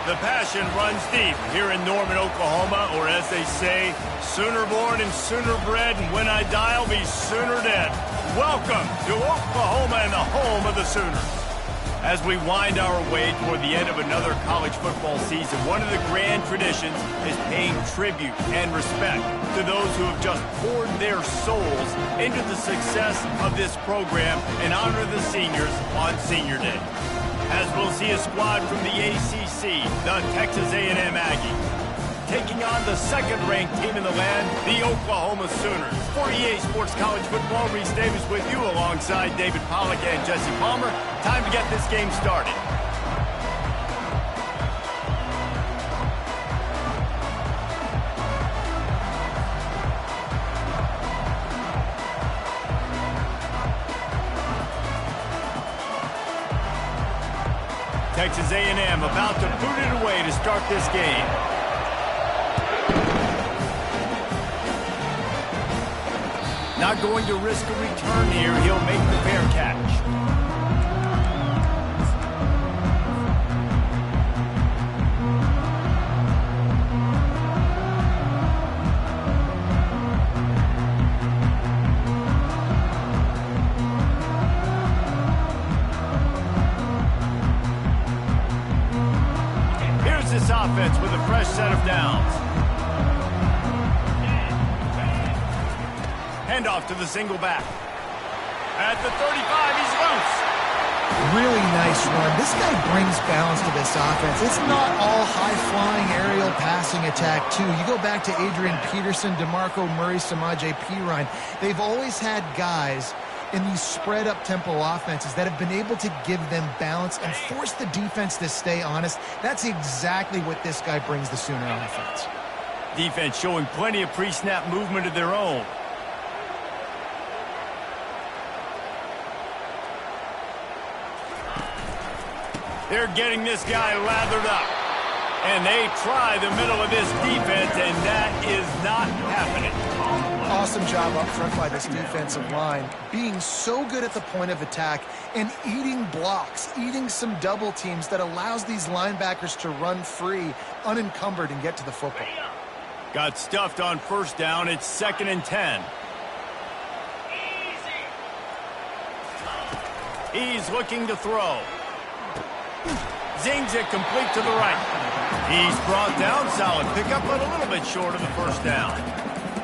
The passion runs deep here in Norman, Oklahoma, or as they say, sooner born and sooner bred, and when I die, I'll be sooner dead. Welcome to Oklahoma and the home of the Sooners. As we wind our way toward the end of another college football season, one of the grand traditions is paying tribute and respect to those who have just poured their souls into the success of this program and honor the seniors on Senior Day. As we'll see a squad from the ACC, the Texas A&M Aggies, taking on the second-ranked team in the land, the Oklahoma Sooners. For EA Sports College Football, Reese Davis with you alongside David Pollack and Jesse Palmer. Time to get this game started. Texas A&M about to boot it away to start this game. Not going to risk a return here. He'll make the fair catch. Here's this offense with a fresh set of downs. Handoff to the single back. At the 35, he's loose. Really nice run. This guy brings balance to this offense. It's not all high-flying aerial passing attack, too. You go back to Adrian Peterson, DeMarco Murray, Samaje Perine. They've always had guys in these spread-up tempo offenses that have been able to give them balance and force the defense to stay honest. That's exactly what this guy brings the Sooner offense. Defense showing plenty of pre-snap movement of their own. They're getting this guy lathered up. And they try the middle of this defense, and that is not happening. Awesome job up front by this defensive line, being so good at the point of attack and eating blocks, eating some double teams that allows these linebackers to run free, unencumbered, and get to the football. Got stuffed on first down. It's 2nd and 10. He's looking to throw. Zings it complete to the right. He's brought down. Solid pickup, but a little bit short of the first down.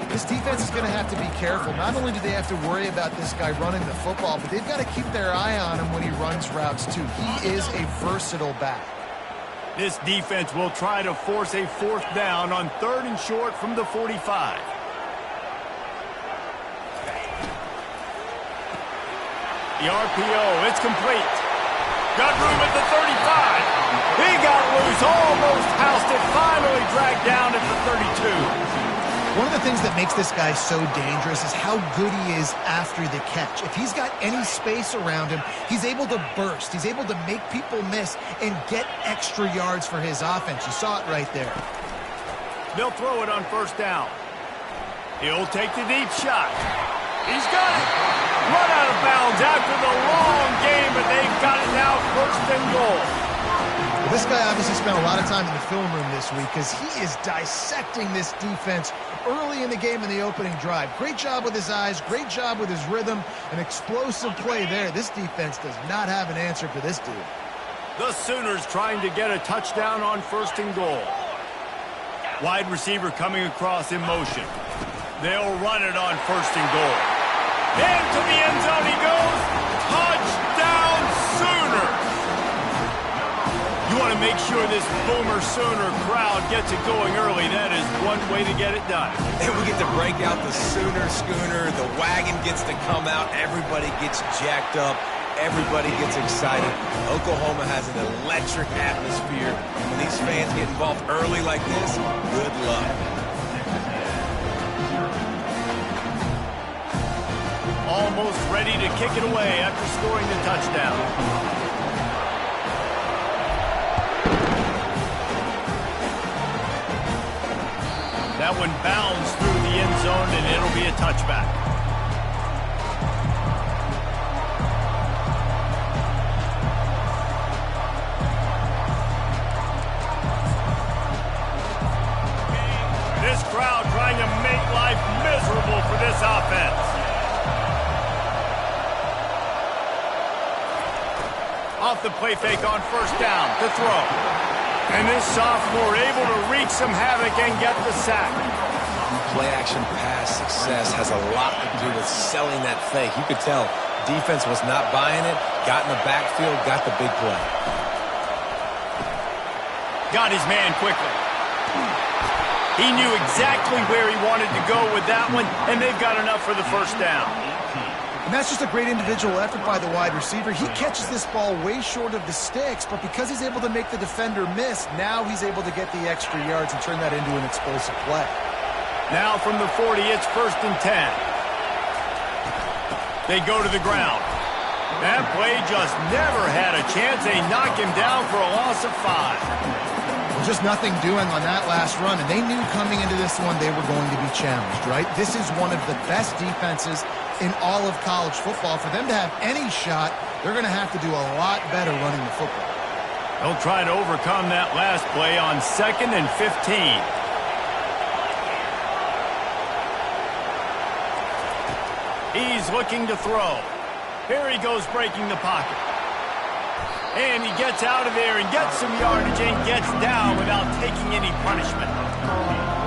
This defense is going to have to be careful. Not only do they have to worry about this guy running the football, but they've got to keep their eye on him when he runs routes, too. He is a versatile back. This defense will try to force a 4th down on 3rd and short from the 45. The RPO, it's complete. Got room at the 35. He got loose, almost housed it, finally dragged down at the 32. One of the things that makes this guy so dangerous is how good he is after the catch. If he's got any space around him, he's able to burst. He's able to make people miss and get extra yards for his offense. You saw it right there. They'll throw it on 1st down. He'll take the deep shot. He's got it. Run out of bounds after the long game, but they've got it now 1st and goal. Well, this guy obviously spent a lot of time in the film room this week because he is dissecting this defense early in the game in the opening drive. Great job with his eyes, great job with his rhythm, an explosive play there. This defense does not have an answer for this dude. The Sooners trying to get a touchdown on 1st and goal. Wide receiver coming across in motion. They'll run it on 1st and goal. Into the end zone he goes. Touchdown Sooners! You want to make sure this Boomer Sooner crowd gets it going early. That is one way to get it done. And we get to break out the Sooner schooner. The wagon gets to come out. Everybody gets jacked up. Everybody gets excited. Oklahoma has an electric atmosphere. When these fans get involved early like this, good luck. Almost ready to kick it away after scoring the touchdown. That one bounds through the end zone, and it'll be a touchback. Off the play fake on first down to throw. And this sophomore able to wreak some havoc and get the sack. Play-action pass success has a lot to do with selling that fake. You could tell defense was not buying it, got in the backfield, got the big play. Got his man quickly. He knew exactly where he wanted to go with that one, and they've got enough for the first down. And that's just a great individual effort by the wide receiver. He catches this ball way short of the sticks, but because he's able to make the defender miss, now he's able to get the extra yards and turn that into an explosive play. Now from the 40, it's 1st and 10. They go to the ground. That play just never had a chance. They knock him down for a loss of 5. Just nothing doing on that last run, and they knew coming into this one they were going to be challenged, right? This is one of the best defenses in all of college football. For them to have any shot, they're going to have to do a lot better running the football. They'll try to overcome that last play on 2nd and 15. He's looking to throw. Here he goes breaking the pocket. And he gets out of there and gets some yardage and gets down without taking any punishment.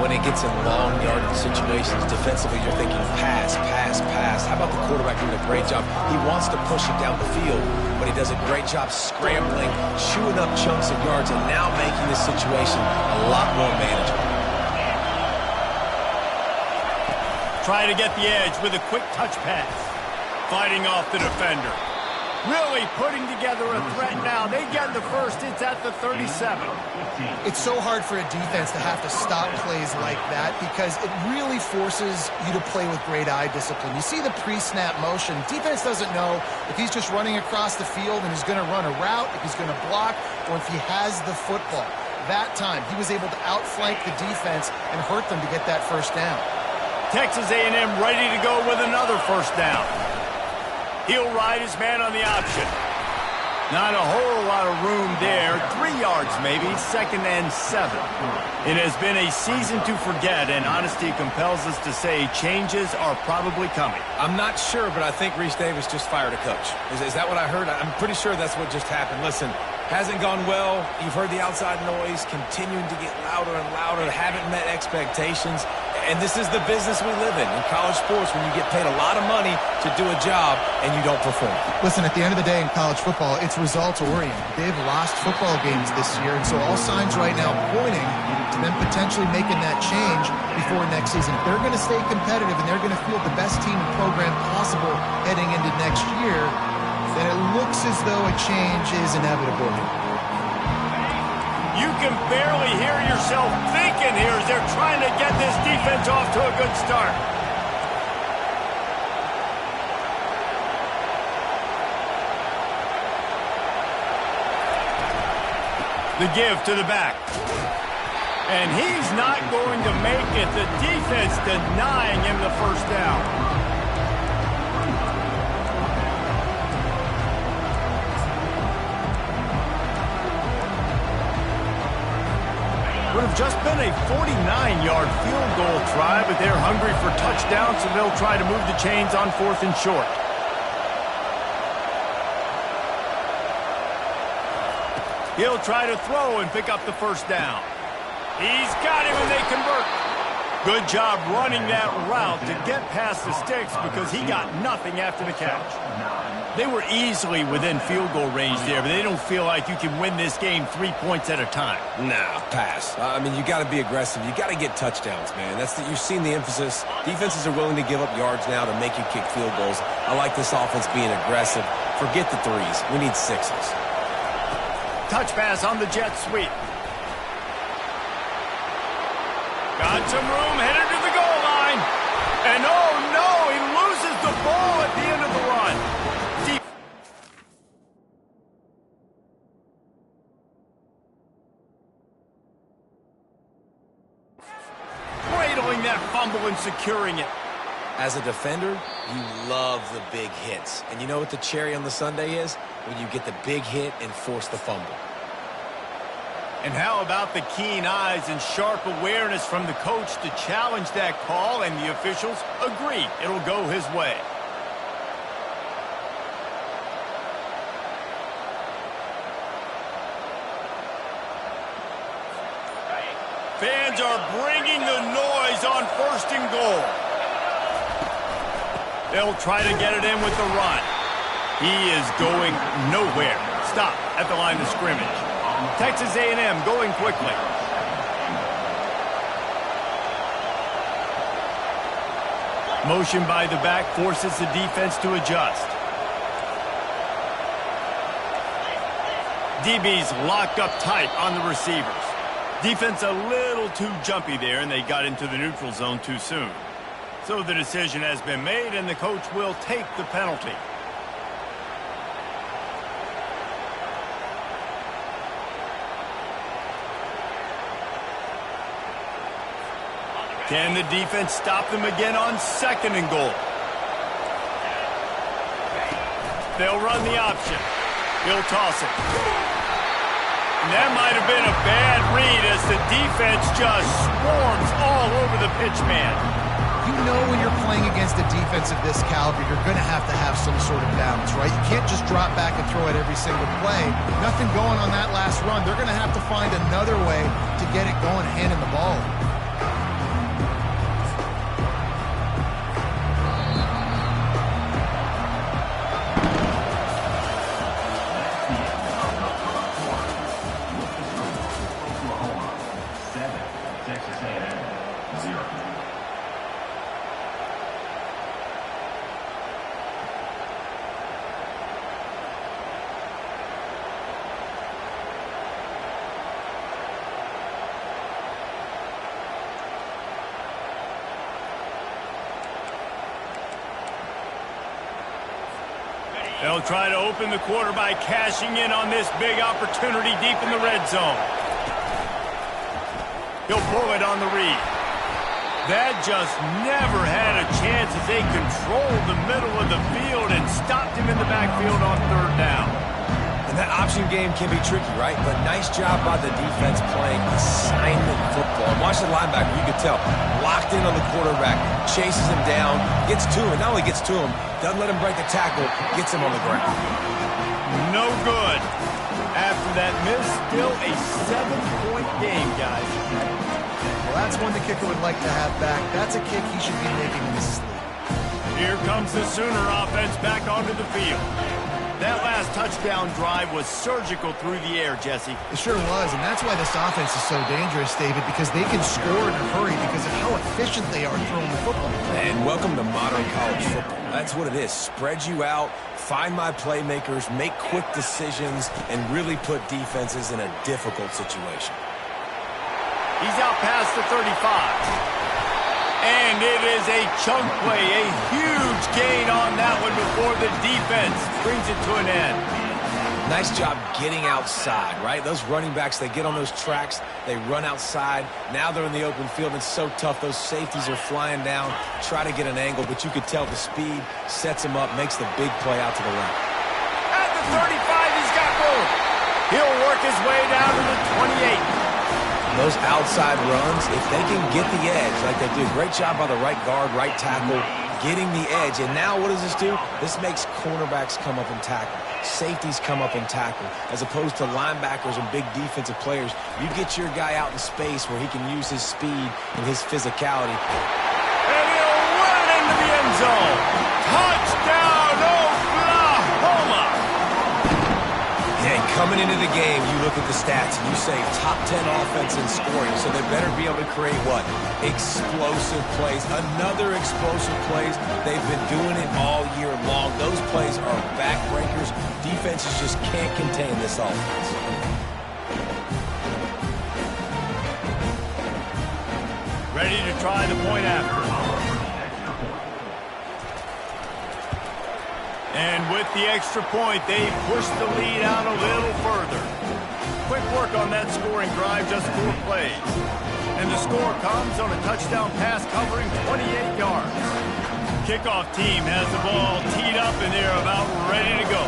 When it gets in long yardage situations, defensively, you're thinking pass, pass, pass. How about the quarterback doing a great job? He wants to push it down the field, but he does a great job scrambling, chewing up chunks of yards, and now making this situation a lot more manageable. Try to get the edge with a quick touch pass. Fighting off the defender. Really putting together a threat now. They get the first. It's at the 37. It's so hard for a defense to have to stop plays like that because it really forces you to play with great eye discipline. You see the pre-snap motion. Defense doesn't know if he's just running across the field and he's going to run a route, if he's going to block, or if he has the football. That time, he was able to outflank the defense and hurt them to get that first down. Texas A&M ready to go with another first down. He'll ride his man on the option. Not a whole lot of room there. 3 yards maybe, 2nd and 7. It has been a season to forget, and honesty compels us to say changes are probably coming. I'm not sure, but I think Reese Davis just fired a coach. Is that what I heard? I'm pretty sure that's what just happened. Listen, hasn't gone well. You've heard the outside noise continuing to get louder and louder. Haven't met expectations. And this is the business we live in college sports, when you get paid a lot of money to do a job and you don't perform. Listen, at the end of the day in college football, it's results-oriented. They've lost football games this year, and so all signs right now pointing to them potentially making that change before next season. They're going to stay competitive, and they're going to field the best team and program possible heading into next year. Then it looks as though a change is inevitable. You can barely hear yourself thinking here as they're trying to get this defense off to a good start. The give to the back. And he's not going to make it. The defense denying him the first down. Would have just been a 49-yard field goal try, but they're hungry for touchdowns, so they'll try to move the chains on 4th and short. He'll try to throw and pick up the first down. He's got him, and they convert. Good job running that route to get past the sticks because he got nothing after the catch. They were easily within field goal range there, but they don't feel like you can win this game 3 points at a time. Nah, pass. I mean, you got to be aggressive. You got to get touchdowns, man. You've seen the emphasis. Defenses are willing to give up yards now to make you kick field goals. I like this offense being aggressive. Forget the 3s. We need 6s. Touch pass on the jet sweep. Got some room, headed to the goal line. And oh no, he loses the ball at the end of the run. Deep. Cradling that fumble and securing it. As a defender, you love the big hits. And you know what the cherry on the sundae is? When you get the big hit and force the fumble. And how about the keen eyes and sharp awareness from the coach to challenge that call, and the officials agree it'll go his way. Fans are bringing the noise on 1st and goal. They'll try to get it in with the run. He is going nowhere. Stop at the line of scrimmage. Texas A&M going quickly. Motion by the back forces the defense to adjust. DB's locked up tight on the receivers. Defense a little too jumpy there, and they got into the neutral zone too soon. So the decision has been made, and the coach will take the penalty. Can the defense stop them again on 2nd and goal? They'll run the option. He'll toss it. And that might have been a bad read as the defense just swarms all over the pitch man. You know when you're playing against a defense of this caliber, you're going to have some sort of balance, right? You can't just drop back and throw it every single play. Nothing going on that last run. They're going to have to find another way to get it going, handing the ball. They'll try to open the quarter by cashing in on this big opportunity deep in the red zone. He'll pull it on the read. That just never had a chance as they controlled the middle of the field and stopped him in the backfield on 3rd down. And that option game can be tricky, right? But nice job by the defense playing assignment football. And watch the linebacker, you could tell, locked in on the quarterback, chases him down, gets to him, and not only gets to him, doesn't let him break the tackle, gets him on the ground. No good. After that miss, still a 7-point game, guys. Well, that's one the kicker would like to have back. That's a kick he should be making in his sleep. Here comes the Sooner offense back onto the field. That last touchdown drive was surgical through the air, Jesse. It sure was, and that's why this offense is so dangerous, David, because they can score in a hurry because of how efficient they are throwing the football. And welcome to modern college football. That's what it is. Spread you out, find my playmakers, make quick decisions, and really put defenses in a difficult situation. He's out past the 35. And it is a chunk play, a huge gain on that one before the defense brings it to an end. Nice job getting outside, right? Those running backs, they get on those tracks, they run outside. Now they're in the open field. It's so tough. Those safeties are flying down, try to get an angle, but you could tell the speed sets him up, makes the big play out to the right. At the 35, he's got room. He'll work his way down to the 28. Those outside runs, if they can get the edge like they do, great job by the right guard, right tackle, getting the edge. And now what does this do? This makes cornerbacks come up and tackle. Safeties come up and tackle. As opposed to linebackers and big defensive players, you get your guy out in space where he can use his speed and his physicality. And he'll run it into the end zone. Touchdown, Oklahoma! And coming into the game, you look at the stats and you say top 10 offense in scoring, so they better be able to create what? Explosive plays. Another explosive plays. They've been doing it all year long. Those plays are backbreakers. Defenses just can't contain this offense. Ready to try the point after. And with the extra point, they pushed the lead out a little further. Quick work on that scoring drive, just 4 plays. And the score comes on a touchdown pass covering 28 yards. Kickoff team has the ball teed up and they're about ready to go.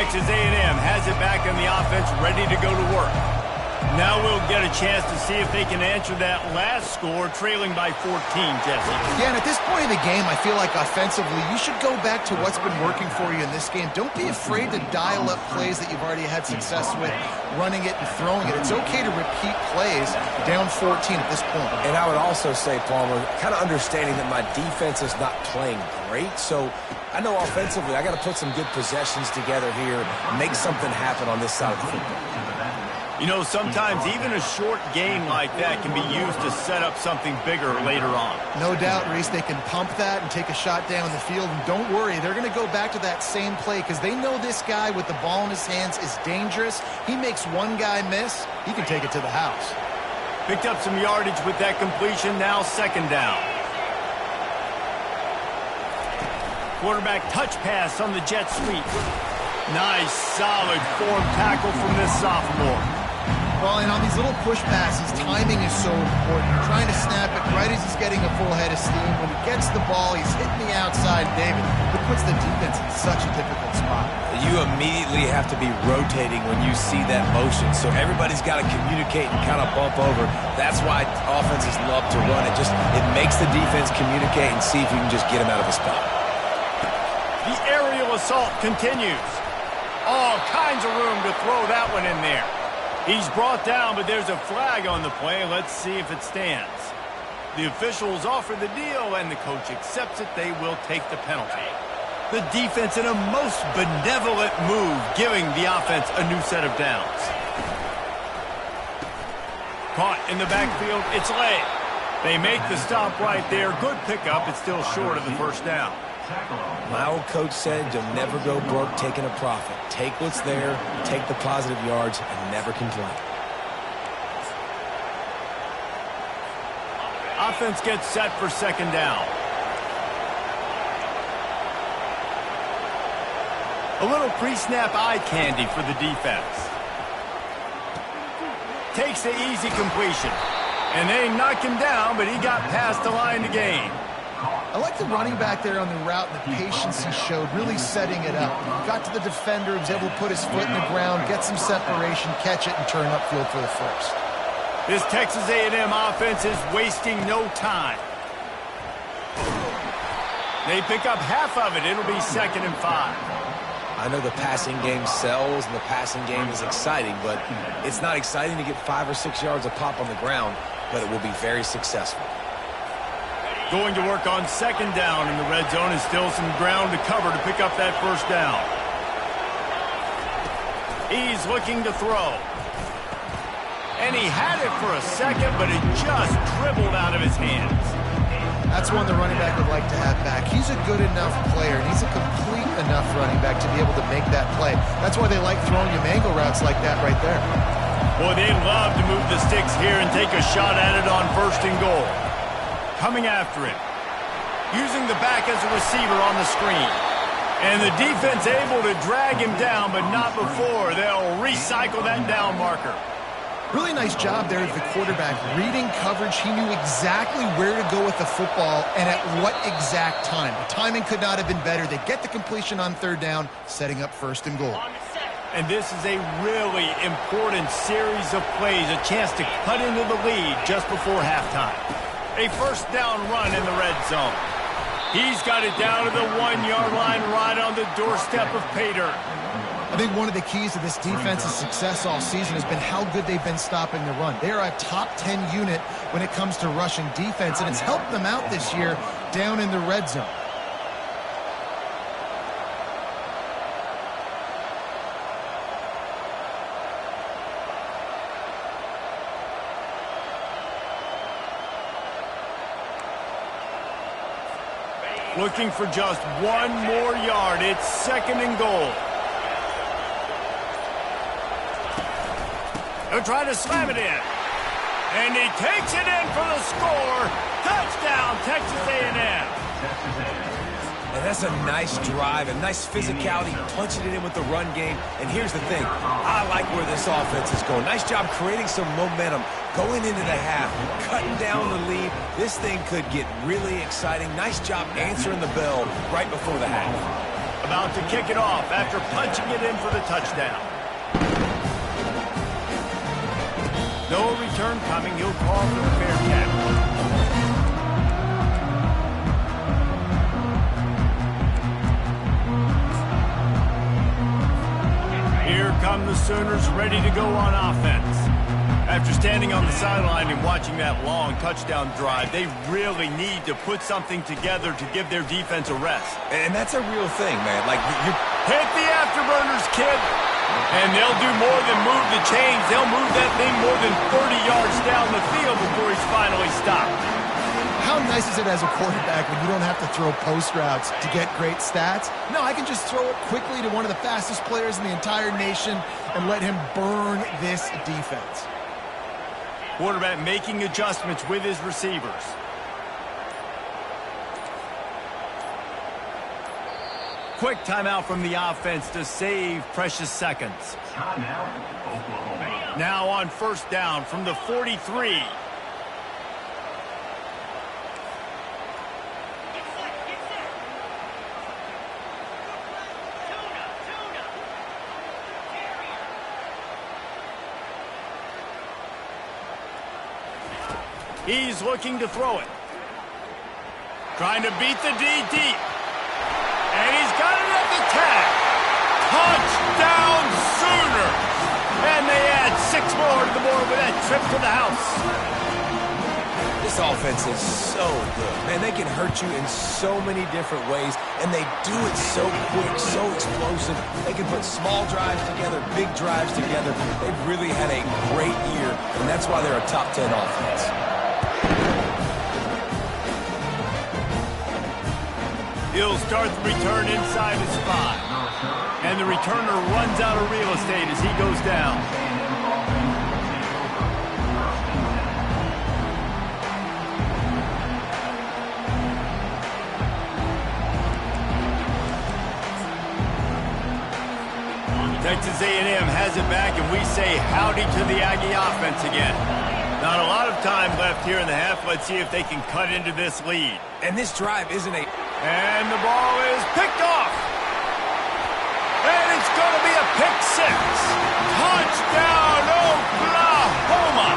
Texas A&M has it back on the offense, ready to go to work. Now we'll get a chance to see if they can answer that last score, trailing by 14, Jesse. Yeah, and at this point in the game, I feel like offensively, you should go back to what's been working for you in this game. Don't be afraid to dial up plays that you've already had success with, running it and throwing it. It's okay to repeat plays down 14 at this point. And I would also say, Palmer, kind of understanding that my defense is not playing great, so I know offensively I got to put some good possessions together here, make something happen on this side of the football. You know, sometimes even a short game like that can be used to set up something bigger later on. No doubt, Reese, they can pump that and take a shot down the field. And don't worry, they're going to go back to that same play because they know this guy with the ball in his hands is dangerous. He makes one guy miss, he can take it to the house. Picked up some yardage with that completion, now second down. Quarterback touch pass on the jet sweep. Nice, solid form tackle from this sophomore. Well, and on these little push passes, timing is so important. You're trying to snap it right as he's getting a full head of steam. When he gets the ball, he's hitting the outside, David. It puts the defense in such a difficult spot. You immediately have to be rotating when you see that motion, so everybody's got to communicate and kind of bump over. That's why offenses love to run it. It makes the defense communicate and see if you can just get him out of a spot. The aerial assault continues. All kinds of room to throw that one in there. He's brought down, but there's a flag on the play. Let's see if it stands. The officials offer the deal, and the coach accepts it. They will take the penalty. The defense in a most benevolent move, giving the offense a new set of downs. Caught in the backfield, it's late. They make the stop right there. Good pickup. It's still short of the first down. My old coach said you'll never go broke taking a profit. Take what's there, take the positive yards, and never complain. Offense gets set for second down. A little pre-snap eye candy for the defense. Takes the easy completion. And they knock him down, but he got past the line to gain. I like the running back there on the route and the patience he showed, really setting it up. Got to the defender, was able to put his foot in the ground, get some separation, catch it, and turn upfield for the first. This Texas A&M offense is wasting no time. They pick up half of it. It'll be 2nd and 5. I know the passing game sells and the passing game is exciting, but it's not exciting to get 5 or 6 yards a pop on the ground, but it will be very successful. Going to work on second down in the red zone, and still some ground to cover to pick up that first down. He's looking to throw. And he had it for a second, but it just dribbled out of his hands. That's one the running back would like to have back. He's a good enough player, and he's a complete enough running back to be able to make that play. That's why they like throwing you mango routes like that right there. Boy, they'd love to move the sticks here and take a shot at it on 1st and goal. Coming after it. Using the back as a receiver on the screen. And the defense able to drag him down, but not before. They'll recycle that down marker. Really nice job there of the quarterback. Reading coverage, he knew exactly where to go with the football and at what exact time. The timing could not have been better. They get the completion on 3rd down, setting up 1st and goal. And this is a really important series of plays, a chance to cut into the lead just before halftime. A 1st down run in the red zone. He's got it down to the 1-yard line right on the doorstep of pay dirt. I think one of the keys to this defense's success all season has been how good they've been stopping the run. They are a top 10 unit when it comes to rushing defense, and it's helped them out this year down in the red zone. Looking for just 1 more yard. It's 2nd and goal. They'll try to slam it in. And he takes it in for the score. Touchdown, Texas A&M. And that's a nice drive, a nice physicality, punching it in with the run game. And here's the thing. I like where this offense is going. Nice job creating some momentum, going into the half, cutting down the lead. This thing could get really exciting. Nice job answering the bell right before the half. About to kick it off after punching it in for the touchdown. No return coming. He'll call for the fair catch. Here come the Sooners ready to go on offense. After standing on the sideline and watching that long touchdown drive, they really need to put something together to give their defense a rest. And that's a real thing, man. Like, you hit the afterburners, kid. And they'll do more than move the chains. They'll move that thing more than 30 yards down the field before he's finally stopped. How nice is it as a quarterback when you don't have to throw post routes to get great stats? No, I can just throw it quickly to one of the fastest players in the entire nation and let him burn this defense. Quarterback making adjustments with his receivers. Quick timeout from the offense to save precious seconds. Now on first down from the 43. He's looking to throw it. Trying to beat the D deep. And he's got it at the tag. Touchdown Sooner. And they add 6 more to the board with that trip to the house. This offense is so good. Man, they can hurt you in so many different ways, and they do it so quick, so explosive. They can put small drives together, big drives together. They've really had a great year, and that's why they're a top 10 offense. He'll start the return inside his 5. And the returner runs out of real estate as he goes down. Texas A&M has it back, and we say howdy to the Aggie offense again. Not a lot of time left here in the half. Let's see if they can cut into this lead. And this drive isn't a... And the ball is picked off. And it's going to be a pick 6. Touchdown, Oklahoma.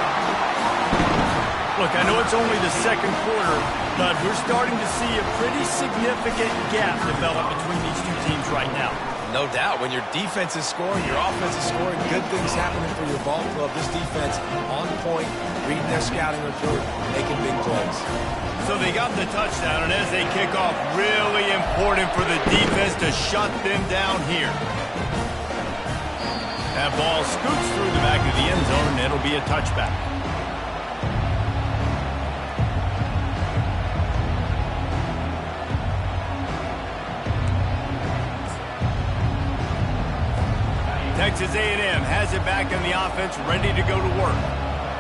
Look, I know it's only the second quarter, but we're starting to see a pretty significant gap develop between these two teams right now. No doubt. When your defense is scoring, your offense is scoring, good things happening for your ball club. This defense on point, reading their scouting report, making big plays. So they got the touchdown, and as they kick off, really important for the defense to shut them down here. That ball scoots through the back of the end zone, and it'll be a touchback. Texas A&M has it back on the offense, ready to go to work.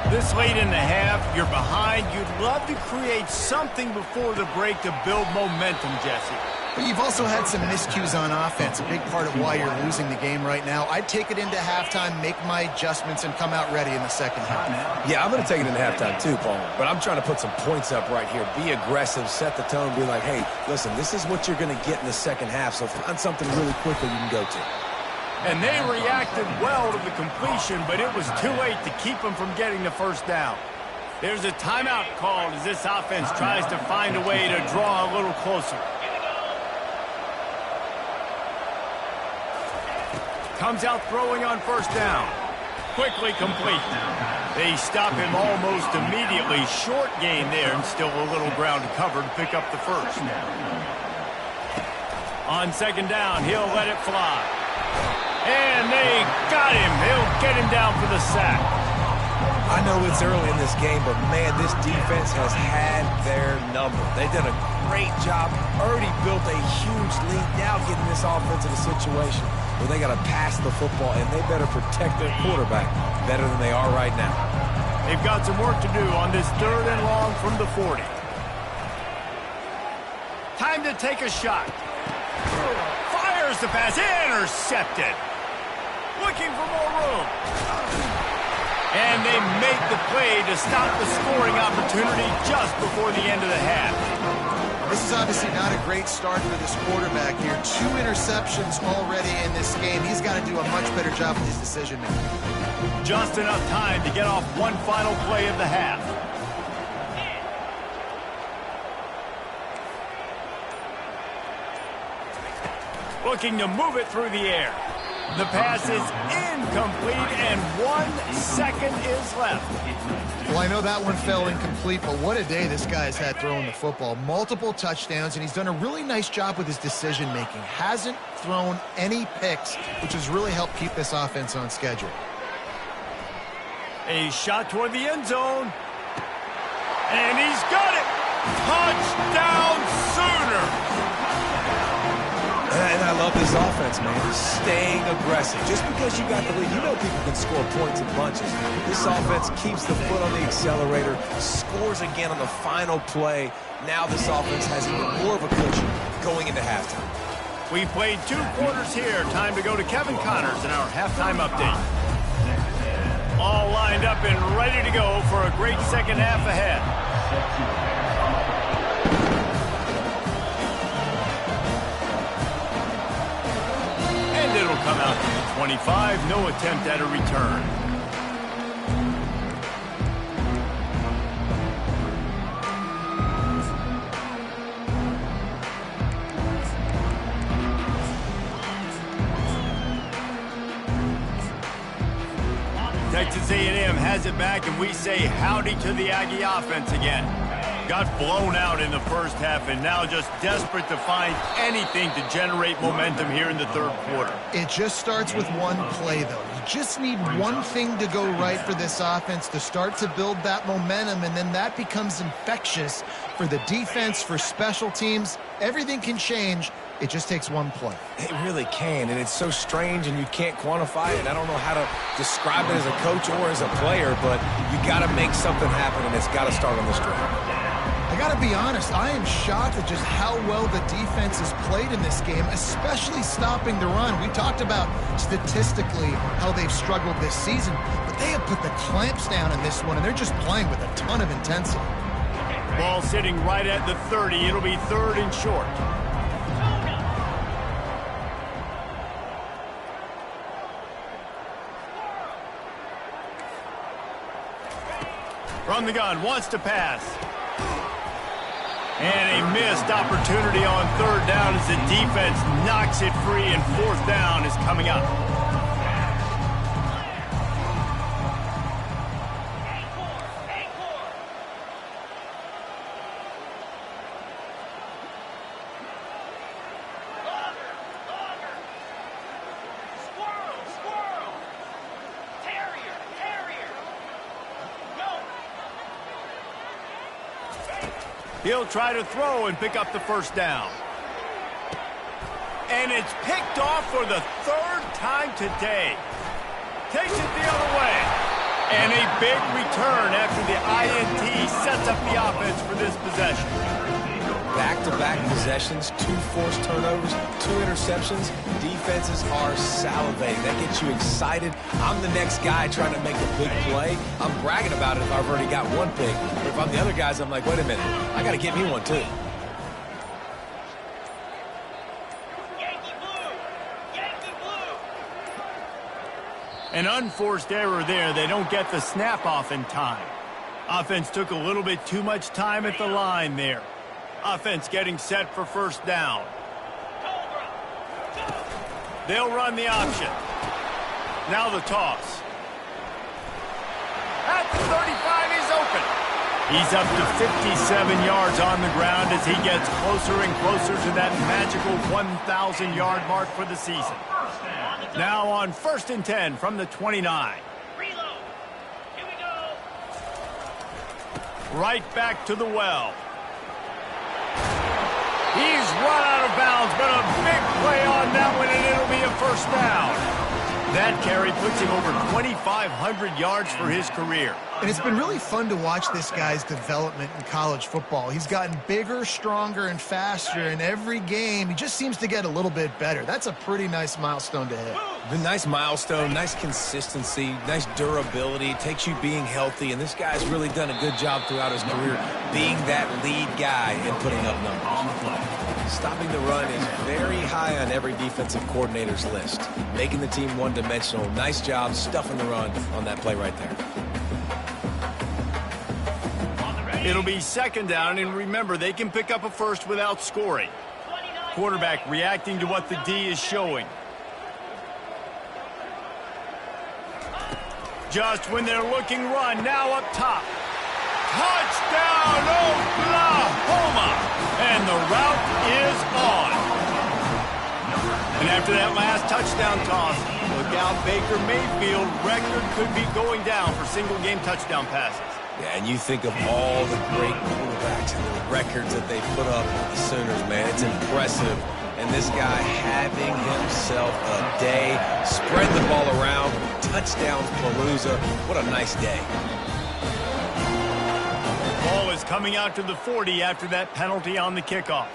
This late in the half, you're behind. You'd love to create something before the break to build momentum, Jesse. But you've also had some miscues on offense, a big part of why you're losing the game right now. I'd take it into halftime, make my adjustments, and come out ready in the second half. Yeah, I'm going to take it into halftime too, Paul. But I'm trying to put some points up right here. Be aggressive, set the tone, be like, hey, listen, this is what you're going to get in the second half, so find something really quickly you can go to. And they reacted well to the completion, but it was too late to keep them from getting the first down. There's a timeout called as this offense tries to find a way to draw a little closer. Comes out throwing on first down. Quickly complete. They stop him almost immediately. Short gain there, and still a little ground to cover to pick up the first. On second down, he'll let it fly. And they got him. He'll get him down for the sack. I know it's early in this game, but, man, this defense has had their number. They've done a great job, already built a huge lead, now getting this offense in a situation where they got to pass the football, and they better protect their quarterback better than they are right now. They've got some work to do on this 3rd and long from the 40. Time to take a shot. Fires the pass, intercepted. Looking for more room. And they make the play to stop the scoring opportunity just before the end of the half. This is obviously not a great start for this quarterback here. 2 interceptions already in this game. He's got to do a much better job with his decision-making. Just enough time to get off one final play of the half. Looking to move it through the air. The pass is incomplete, and 1 second is left. Well, I know that one fell incomplete, but what a day this guy's had throwing the football. Multiple touchdowns, and he's done a really nice job with his decision-making. Hasn't thrown any picks, which has really helped keep this offense on schedule. A shot toward the end zone. And he's got it! Touchdown Sooner! And I love this offense, man. Staying aggressive. Just because you got the lead, you know people can score points in bunches. This offense keeps the foot on the accelerator, scores again on the final play. Now this offense has even more of a cushion going into halftime. We played 2 quarters here. Time to go to Kevin Connors in our halftime update. All lined up and ready to go for a great second half ahead. It'll come out to the 25. No attempt at a return. Texas A&M has it back, and we say howdy to the Aggie offense again. Got blown out in the first half and now just desperate to find anything to generate momentum here in the third quarter. It just starts with one play, though. You just need one thing to go right for this offense to start to build that momentum, and then that becomes infectious for the defense, for special teams. Everything can change. It just takes one play. It really can, and it's so strange, and you can't quantify it. I don't know how to describe it as a coach or as a player, but you got to make something happen, and it's got to start on this drive. I got to be honest, I am shocked at just how well the defense has played in this game, especially stopping the run. We talked about statistically how they've struggled this season, but they have put the clamps down in this one, and they're just playing with a ton of intensity. Ball sitting right at the 30. It'll be 3rd and short. From the gun, wants to pass. And a missed opportunity on 3rd down as the defense knocks it free, and 4th down is coming up. He'll try to throw and pick up the 1st down. And it's picked off for the 3rd time today. Takes it the other way. And a big return after the INT sets up the offense for this possession. Back-to-back possessions, 2 forced turnovers, 2 interceptions. Defenses are salivating. That gets you excited. I'm the next guy trying to make a big play. I'm bragging about it if I've already got one pick. But if I'm the other guys, I'm like, wait a minute, I got to get me one too. An unforced error there. They don't get the snap off in time. Offense took a little bit too much time at the line there. Offense getting set for 1st down. They'll run the option. Now the toss. At the 35, he's open. He's up to 57 yards on the ground as he gets closer and closer to that magical 1,000-yard mark for the season. Now on 1st and 10 from the 29. Reload. Here we go. Right back to the well. He's run out of bounds, but a big play on that one, and it'll be a 1st down. That carry puts him over 2,500 yards for his career. And it's been really fun to watch this guy's development in college football. He's gotten bigger, stronger, and faster, and every game he just seems to get a little bit better. That's a pretty nice milestone to hit. The nice milestone, nice consistency, nice durability. It takes you being healthy, and this guy's really done a good job throughout his career being that lead guy and putting up numbers. Stopping the run is very high on every defensive coordinator's list. Making the team one-dimensional. Nice job stuffing the run on that play right there. It'll be second down, and remember, they can pick up a first without scoring. Quarterback reacting to what the D is showing. Just when they're looking run, now up top. Touchdown, Oklahoma! And the route is on. And after that last touchdown toss, look out, Baker Mayfield record could be going down for single-game touchdown passes. Yeah, and you think of all the great quarterbacks and the records that they put up with the Sooners, man. It's impressive. And this guy having himself a day, spread the ball around, touchdowns palooza. What a nice day. Ball is coming out to the 40 after that penalty on the kickoff.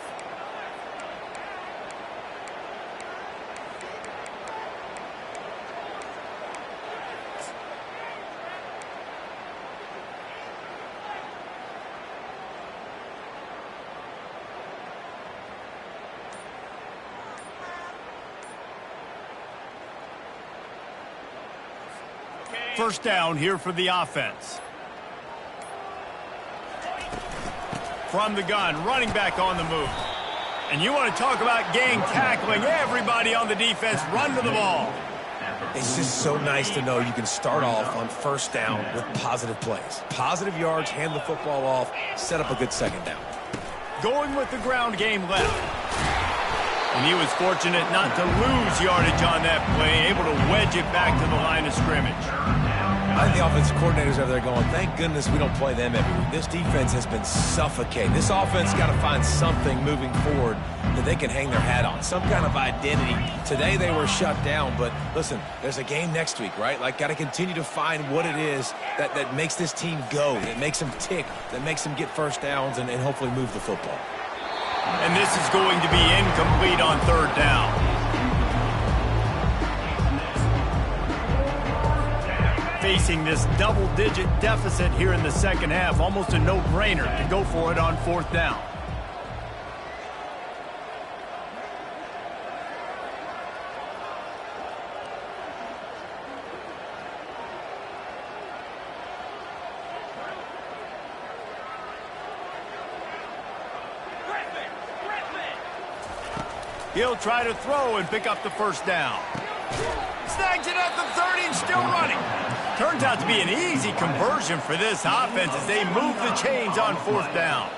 First down here for the offense. From the gun, running back on the move. And you want to talk about gang tackling. Everybody on the defense run to the ball. It's just so nice to know you can start off on first down with positive plays. Positive yards, hand the football off, set up a good second down. Going with the ground game left. And he was fortunate not to lose yardage on that play, able to wedge it back to the line of scrimmage. I think the offensive coordinators over there going, thank goodness we don't play them every week. This defense has been suffocating. This offense got to find something moving forward that they can hang their hat on, some kind of identity. Today they were shut down, but listen, there's a game next week, right? Like, got to continue to find what it is that makes this team go, that makes them tick, that makes them get first downs and hopefully move the football. And this is going to be incomplete on third down. Facing this double-digit deficit here in the second half, almost a no-brainer to go for it on fourth down. He'll try to throw and pick up the first down. Snags it at the 30 and still running. Turns out to be an easy conversion for this offense as they move the chains on fourth down.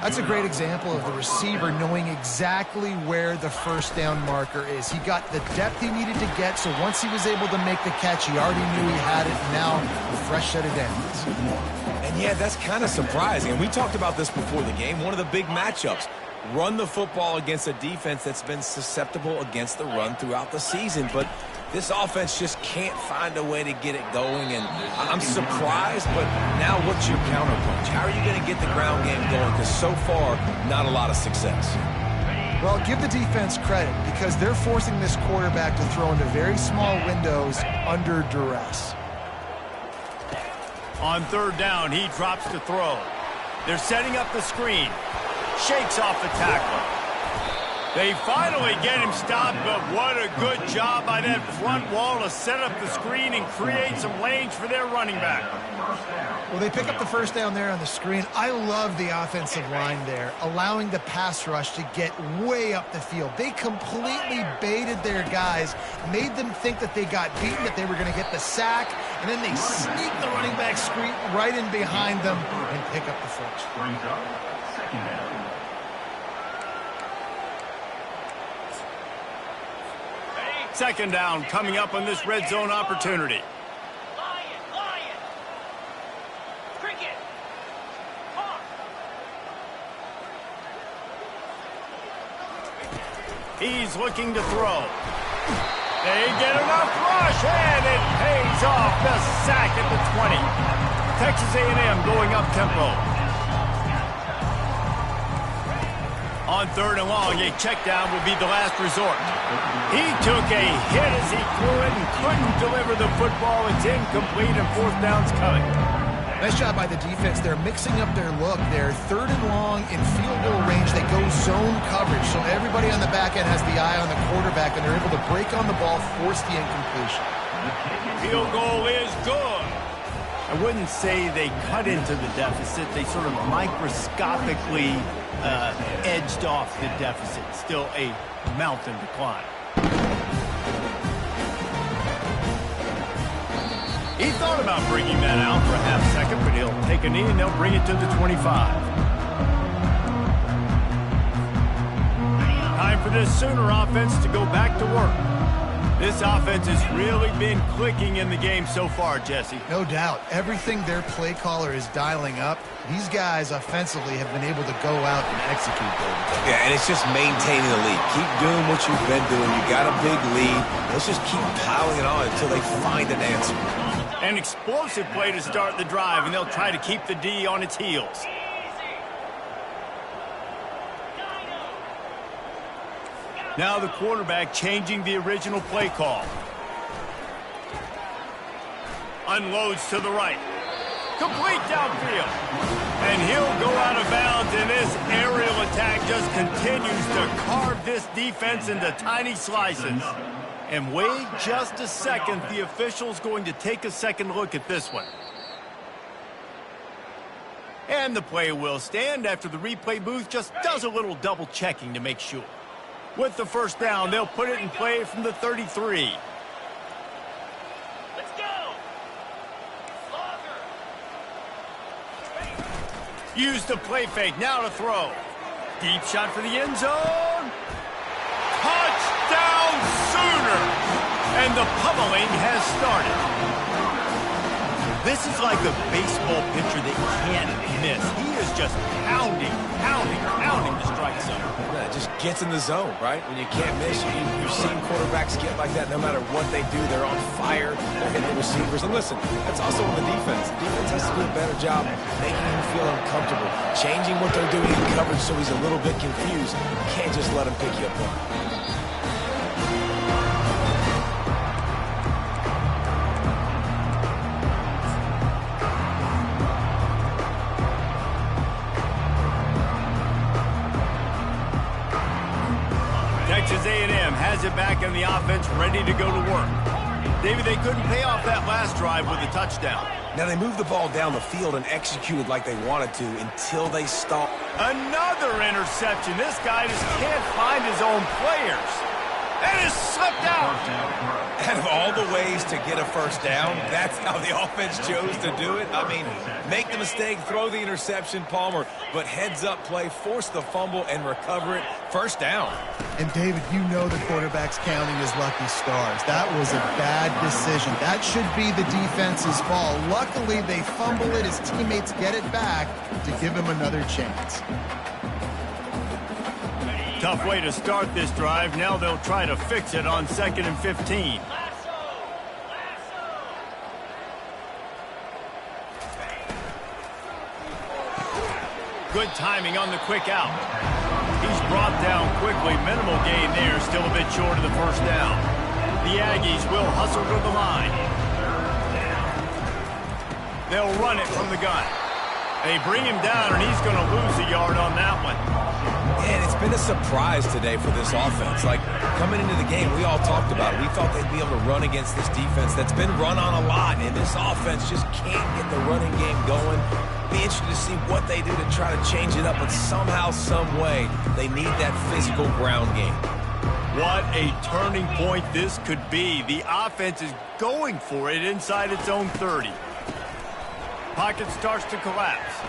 That's a great example of the receiver knowing exactly where the first down marker is. He got the depth he needed to get, so once he was able to make the catch, he already knew he had it. Now, a fresh set of downs. And yeah, that's kind of surprising. And we talked about this before the game. One of the big matchups. Run the football against a defense that's been susceptible against the run throughout the season. But this offense just can't find a way to get it going. And I'm surprised, but now what's your counterpunch? How are you going to get the ground game going? Because so far, not a lot of success. Well, give the defense credit because they're forcing this quarterback to throw into very small windows under duress. On third down, he drops to throw. They're setting up the screen. Shakes off the tackle. They finally get him stopped, but what a good job by that front wall to set up the screen and create some lanes for their running back. Well, they pick up the first down there on the screen. I love the offensive line there, allowing the pass rush to get way up the field. They completely baited their guys, made them think that they got beaten, that they were going to get the sack, and then they sneak the running back screen right in behind them and pick up the first. Second down coming up on this red zone opportunity. Lion. Cricket. Hawk. He's looking to throw. They get enough rush, and it pays off. The sack at the 20. Texas A&M going up tempo. On 3rd and long, a check down will be the last resort. He took a hit as he threw it and couldn't deliver the football. It's incomplete, and 4th down's coming. Nice job by the defense. They're mixing up their look. They're 3rd and long in field goal range. They go zone coverage, so everybody on the back end has the eye on the quarterback, and they're able to break on the ball, force the incompletion. Field goal is good. I wouldn't say they cut into the deficit. They sort of microscopically edged off the deficit. Still a mountain to climb. He thought about bringing that out for a half second, but he'll take a knee and they'll bring it to the 25. Time for this Sooner offense to go back to work. This offense has really been clicking in the game so far, Jesse. No doubt. Everything their play caller is dialing up, these guys offensively have been able to go out and execute. Yeah, and it's just maintaining the lead. Keep doing what you've been doing. You got a big lead. Let's just keep piling it on until they find an answer. An explosive play to start the drive, and they'll try to keep the D on its heels. Now the quarterback changing the original play call. Unloads to the right. Complete downfield. And he'll go out of bounds, and this aerial attack just continues to carve this defense into tiny slices. And wait just a second, the official's going to take a second look at this one. And the play will stand after the replay booth just does a little double checking to make sure. With the 1st down, they'll put it in play from the 33. Let's go. Use the play fake, now to throw. Deep shot for the end zone. Touchdown Sooner! And the pummeling has started. This is like a baseball pitcher that can't miss. He is just pounding the strike zone. Yeah, it just gets in the zone, right? When you can't miss, you've seen quarterbacks get like that no matter what they do. They're on fire. They're hitting the receivers. And listen, that's also on the defense. The defense has to do a better job making him feel uncomfortable, changing what they're doing in coverage so he's a little bit confused. You can't just let him pick you apart. Texas A&M has it back in the offense, ready to go to work. David, they couldn't pay off that last drive with a touchdown. Now they moved the ball down the field and executed like they wanted to until they stopped. Another interception. This guy just can't find his own players. And it's slipped out. Out of all the ways to get a 1st down, that's how the offense chose to do it. I mean, make the mistake, throw the interception, Palmer, but heads-up play, force the fumble, and recover it. 1st down. And, David, you know the quarterback's counting his lucky stars. That was a bad decision. That should be the defense's fault. Luckily, they fumble it. His teammates get it back to give him another chance. Tough way to start this drive. Now they'll try to fix it on 2nd and 15. Good timing on the quick out. He's brought down quickly. Minimal gain there. Still a bit short of the 1st down. The Aggies will hustle to the line. They'll run it from the gun. They bring him down, and he's going to lose a yard on that one. And it's been a surprise today for this offense. Like, coming into the game, we all talked about it. We thought they'd be able to run against this defense that's been run on a lot, and this offense just can't get the running game going. Be interested to see what they do to try to change it up, but somehow, some way, they need that physical ground game. What a turning point this could be. The offense is going for it inside its own 30. Pocket starts to collapse.